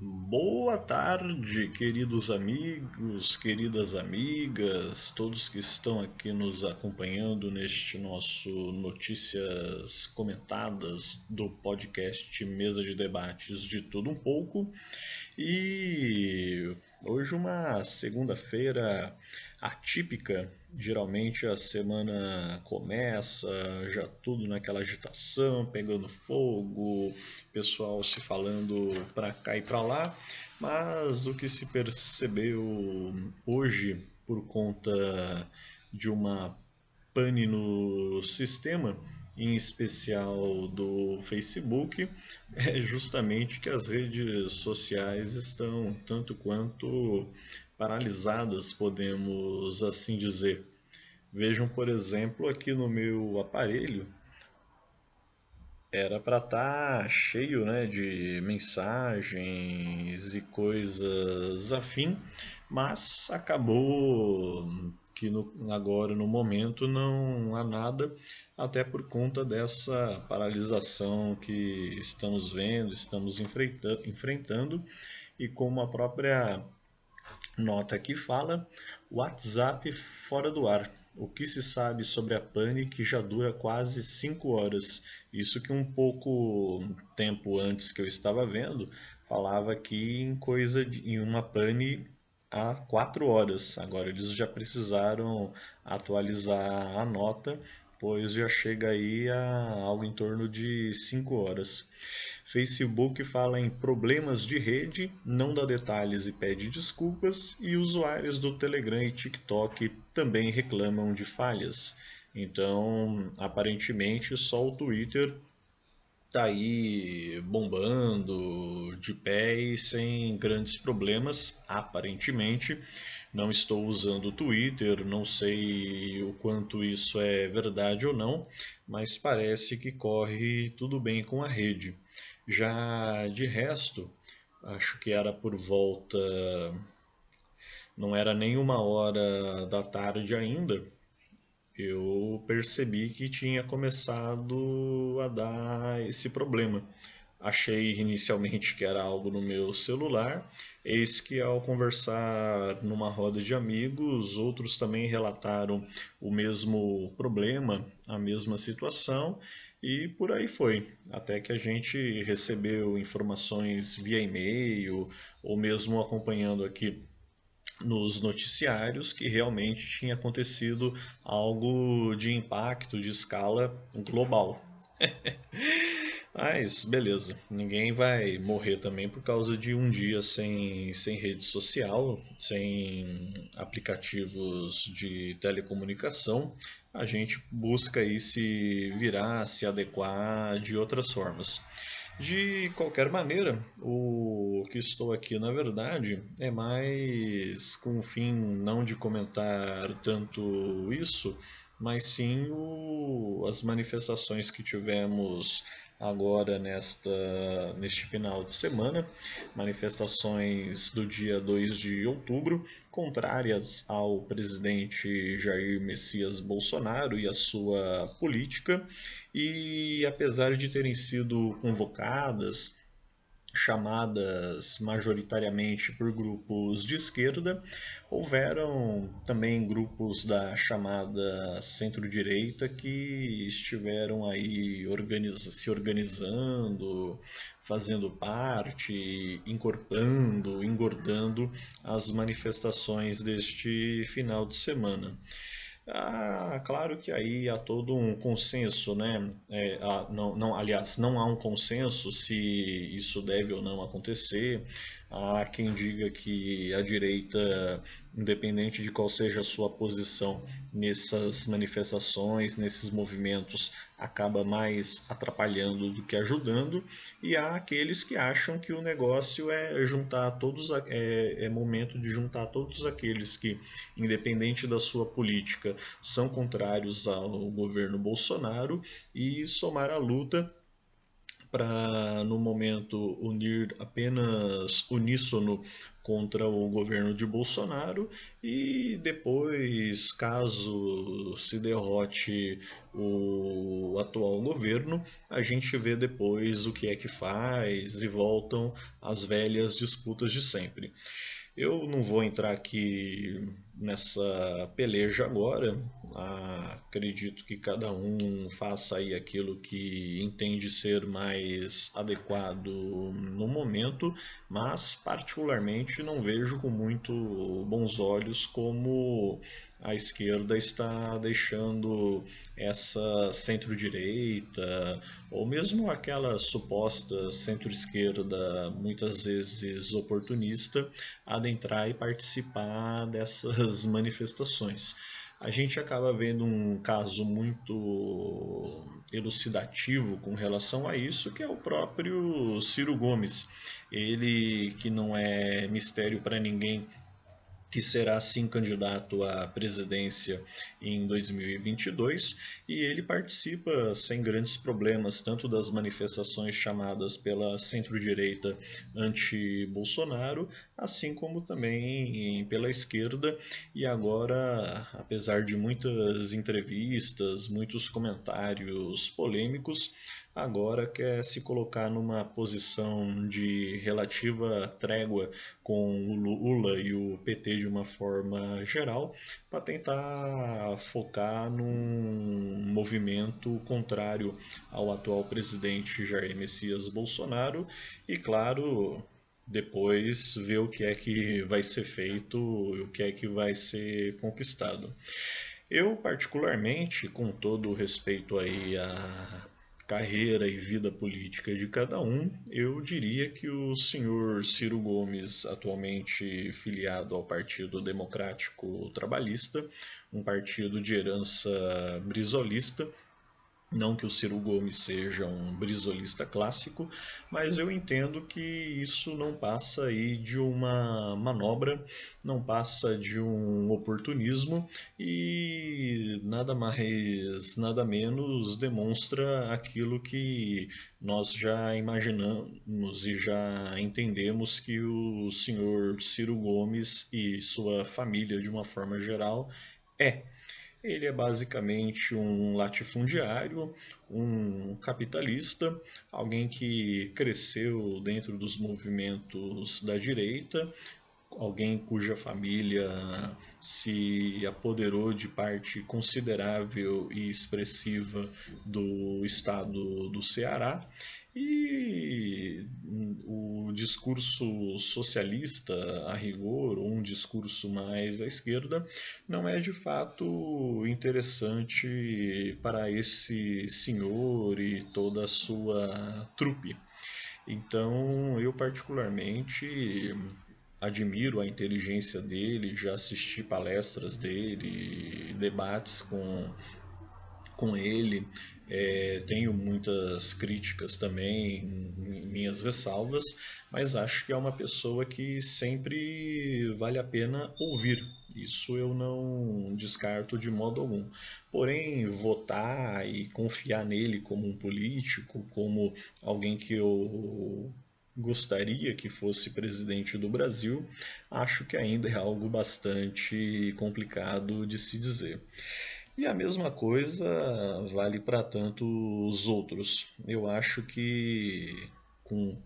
Boa tarde, queridos amigos, queridas amigas, todos que estão aqui nos acompanhando neste nosso Notícias Comentadas do podcast Mesa de Debates de Tudo Um Pouco. E hoje uma segunda-feira atípica. Geralmente a semana começa já tudo naquela agitação, pegando fogo, pessoal se falando para cá e para lá, mas o que se percebeu hoje por conta de uma pane no sistema, em especial do Facebook, é justamente que as redes sociais estão tanto quanto paralisadas, podemos assim dizer. Vejam, por exemplo, aqui no meu aparelho, era para estar cheio, né, de mensagens e coisas afim, mas acabou que agora no momento não há nada, até por conta dessa paralisação que estamos vendo, estamos enfrentando, e como a própria nota aqui fala, WhatsApp fora do ar. O que se sabe sobre a pane que já dura quase 5 horas? Isso que um pouco tempo antes que eu estava vendo, falava que em uma pane há 4 horas. Agora eles já precisaram atualizar a nota, pois já chega aí a algo em torno de 5 horas. Facebook fala em problemas de rede, não dá detalhes e pede desculpas, e usuários do Telegram e TikTok também reclamam de falhas. Então, aparentemente, só o Twitter está aí bombando de pé e sem grandes problemas, aparentemente. Não estou usando o Twitter, não sei o quanto isso é verdade ou não, mas parece que corre tudo bem com a rede. Já de resto, acho que era por volta, não era nem 1 hora da tarde ainda, eu percebi que tinha começado a dar esse problema. Achei inicialmente que era algo no meu celular, eis que ao conversar numa roda de amigos, outros também relataram o mesmo problema, a mesma situação, e por aí foi. Até que a gente recebeu informações via e-mail, ou mesmo acompanhando aqui nos noticiários que realmente tinha acontecido algo de impacto, de escala global. Mas beleza, ninguém vai morrer também por causa de um dia sem rede social, sem aplicativos de telecomunicação. A gente busca aí se virar, se adequar de outras formas. De qualquer maneira, o que estou aqui, na verdade, é mais com o fim não de comentar tanto isso, mas sim as manifestações que tivemos agora neste final de semana, manifestações do dia 2 de outubro, contrárias ao presidente Jair Messias Bolsonaro e a sua política, e apesar de terem sido convocadas, chamadas majoritariamente por grupos de esquerda, houveram também grupos da chamada centro-direita que estiveram aí se organizando, fazendo parte, encorpando, engordando as manifestações deste final de semana. Claro que aí há todo um consenso, né? Aliás, não há um consenso se isso deve ou não acontecer. Há quem diga que a direita, independente de qual seja a sua posição nessas manifestações, nesses movimentos, acaba mais atrapalhando do que ajudando. E há aqueles que acham que o negócio é juntar todos, é momento de juntar todos aqueles que, independente da sua política, são contrários ao governo Bolsonaro e somar a luta para, no momento, unir apenas uníssono contra o governo de Bolsonaro e depois, caso se derrote o atual governo, a gente vê depois o que é que faz e voltam às velhas disputas de sempre. Eu não vou entrar aqui nessa peleja agora. Acredito que cada um faça aí aquilo que entende ser mais adequado no momento, mas particularmente não vejo com muito bons olhos como a esquerda está deixando essa centro-direita ou mesmo aquela suposta centro-esquerda, muitas vezes oportunista, adentrar e participar dessas manifestações. A gente acaba vendo um caso muito elucidativo com relação a isso, que é o próprio Ciro Gomes. Ele, que não é mistério para ninguém, que será sim candidato à presidência em 2022, e ele participa sem grandes problemas tanto das manifestações chamadas pela centro-direita anti-Bolsonaro, assim como também pela esquerda, e agora, apesar de muitas entrevistas, muitos comentários polêmicos, agora quer se colocar numa posição de relativa trégua com o Lula e o PT de uma forma geral, para tentar focar num movimento contrário ao atual presidente Jair Messias Bolsonaro e, claro, depois ver o que é que vai ser feito, o que é que vai ser conquistado. Eu, particularmente, com todo o respeito aí à carreira e vida política de cada um, eu diria que o senhor Ciro Gomes, atualmente filiado ao Partido Democrático Trabalhista, um partido de herança brisolista, não que o Ciro Gomes seja um brisolista clássico, mas eu entendo que isso não passa aí de uma manobra, não passa de um oportunismo e nada mais, nada menos demonstra aquilo que nós já imaginamos e já entendemos que o senhor Ciro Gomes e sua família, de uma forma geral, é. Ele é basicamente um latifundiário, um capitalista, alguém que cresceu dentro dos movimentos da direita, alguém cuja família se apoderou de parte considerável e expressiva do estado do Ceará. E o discurso socialista, a rigor, ou um discurso mais à esquerda, não é de fato interessante para esse senhor e toda a sua trupe. Então, eu particularmente admiro a inteligência dele, já assisti palestras dele, debates com ele, tenho muitas críticas também, minhas ressalvas, mas acho que é uma pessoa que sempre vale a pena ouvir. Isso eu não descarto de modo algum. Porém, votar e confiar nele como um político, como alguém que eu gostaria que fosse presidente do Brasil, acho que ainda é algo bastante complicado de se dizer. E a mesma coisa vale para tantos outros. Eu acho que, com,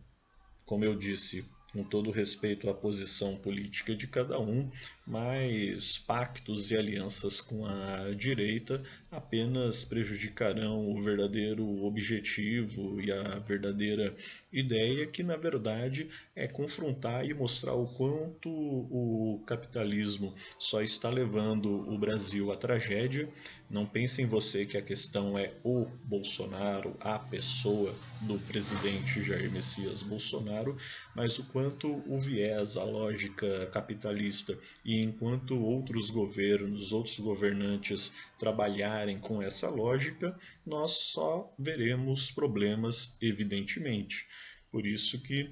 como eu disse, com todo respeito à posição política de cada um, mas pactos e alianças com a direita apenas prejudicarão o verdadeiro objetivo e a verdadeira ideia, que na verdade é confrontar e mostrar o quanto o capitalismo só está levando o Brasil à tragédia. Não pense em você que a questão é o Bolsonaro, a pessoa do presidente Jair Messias Bolsonaro, mas o quanto o viés, a lógica capitalista e enquanto outros governos, outros governantes trabalharem com essa lógica, nós só veremos problemas, evidentemente. Por isso que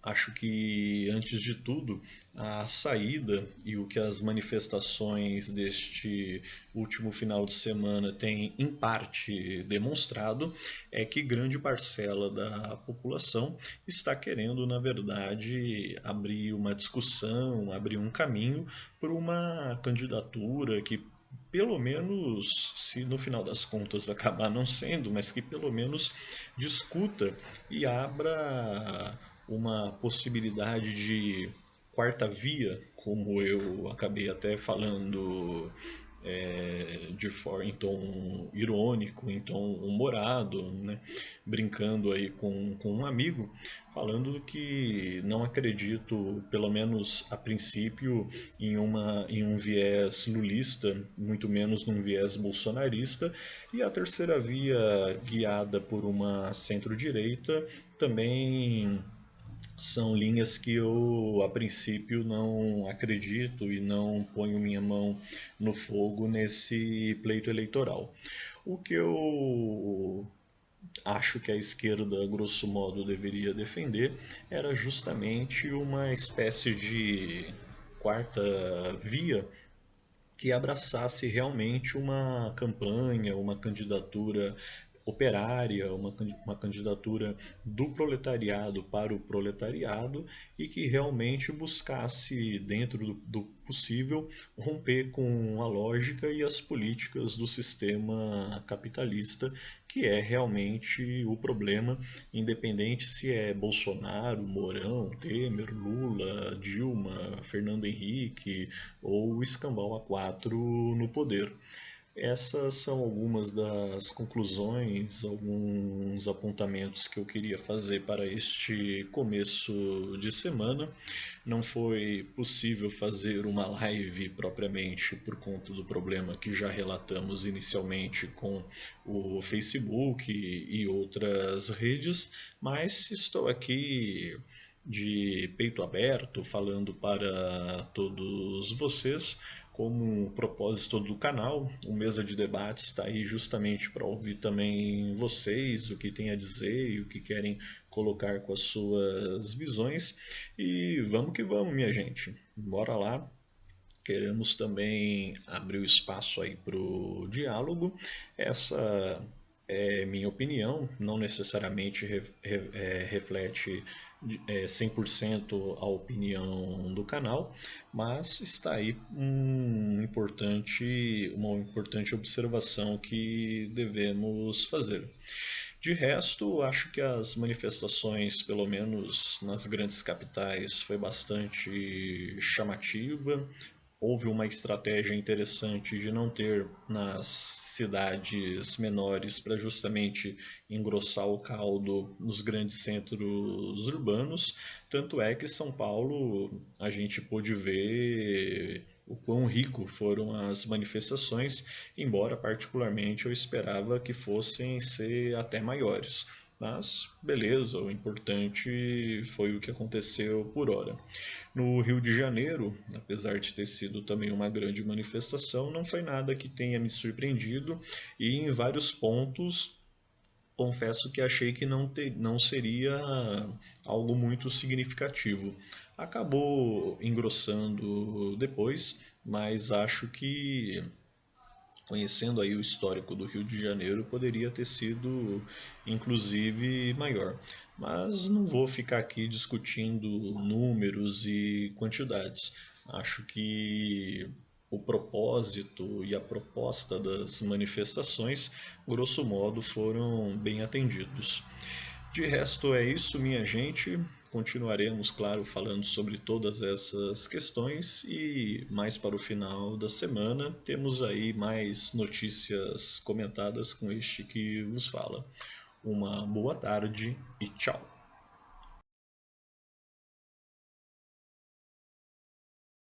Acho que, antes de tudo, a saída e o que as manifestações deste último final de semana têm, em parte, demonstrado é que grande parcela da população está querendo, na verdade, abrir uma discussão, abrir um caminho para uma candidatura que, pelo menos, se no final das contas acabar não sendo, mas que pelo menos discuta e abra uma possibilidade de quarta via, como eu acabei até falando em tom irônico, em tom humorado, né? Brincando aí com um amigo, falando que não acredito, pelo menos a princípio, em um viés lulista, muito menos num viés bolsonarista, e a terceira via, guiada por uma centro-direita, também são linhas que eu, a princípio, não acredito e não ponho minha mão no fogo nesse pleito eleitoral. O que eu acho que a esquerda, grosso modo, deveria defender era justamente uma espécie de quarta via que abraçasse realmente uma campanha, uma candidatura operária, uma candidatura do proletariado para o proletariado e que realmente buscasse, dentro do possível, romper com a lógica e as políticas do sistema capitalista, que é realmente o problema, independente se é Bolsonaro, Mourão, Temer, Lula, Dilma, Fernando Henrique ou o escambau A4 no poder. Essas são algumas das conclusões, alguns apontamentos que eu queria fazer para este começo de semana. Não foi possível fazer uma live propriamente por conta do problema que já relatamos inicialmente com o Facebook e outras redes, mas estou aqui de peito aberto falando para todos vocês como um propósito do canal. O Mesa de Debates está aí justamente para ouvir também vocês, o que tem a dizer e o que querem colocar com as suas visões. E vamos que vamos, minha gente. Bora lá. Queremos também abrir o espaço aí para o diálogo. Essa é minha opinião, não necessariamente reflete 100% a opinião do canal, mas está aí uma importante observação que devemos fazer. De resto, acho que as manifestações, pelo menos nas grandes capitais, foi bastante chamativa. Houve uma estratégia interessante de não ter nas cidades menores para justamente engrossar o caldo nos grandes centros urbanos. Tanto é que São Paulo a gente pôde ver o quão rico foram as manifestações, embora particularmente eu esperava que fossem ser até maiores. Mas beleza, o importante foi o que aconteceu por hora. No Rio de Janeiro, apesar de ter sido também uma grande manifestação, não foi nada que tenha me surpreendido e em vários pontos confesso que achei que não seria algo muito significativo. Acabou engrossando depois, mas acho que, conhecendo aí o histórico do Rio de Janeiro, poderia ter sido inclusive maior. Mas não vou ficar aqui discutindo números e quantidades. Acho que o propósito e a proposta das manifestações, grosso modo, foram bem atendidos. De resto é isso, minha gente. Continuaremos, claro, falando sobre todas essas questões e mais para o final da semana temos aí mais notícias comentadas com este que vos fala. Uma boa tarde e tchau.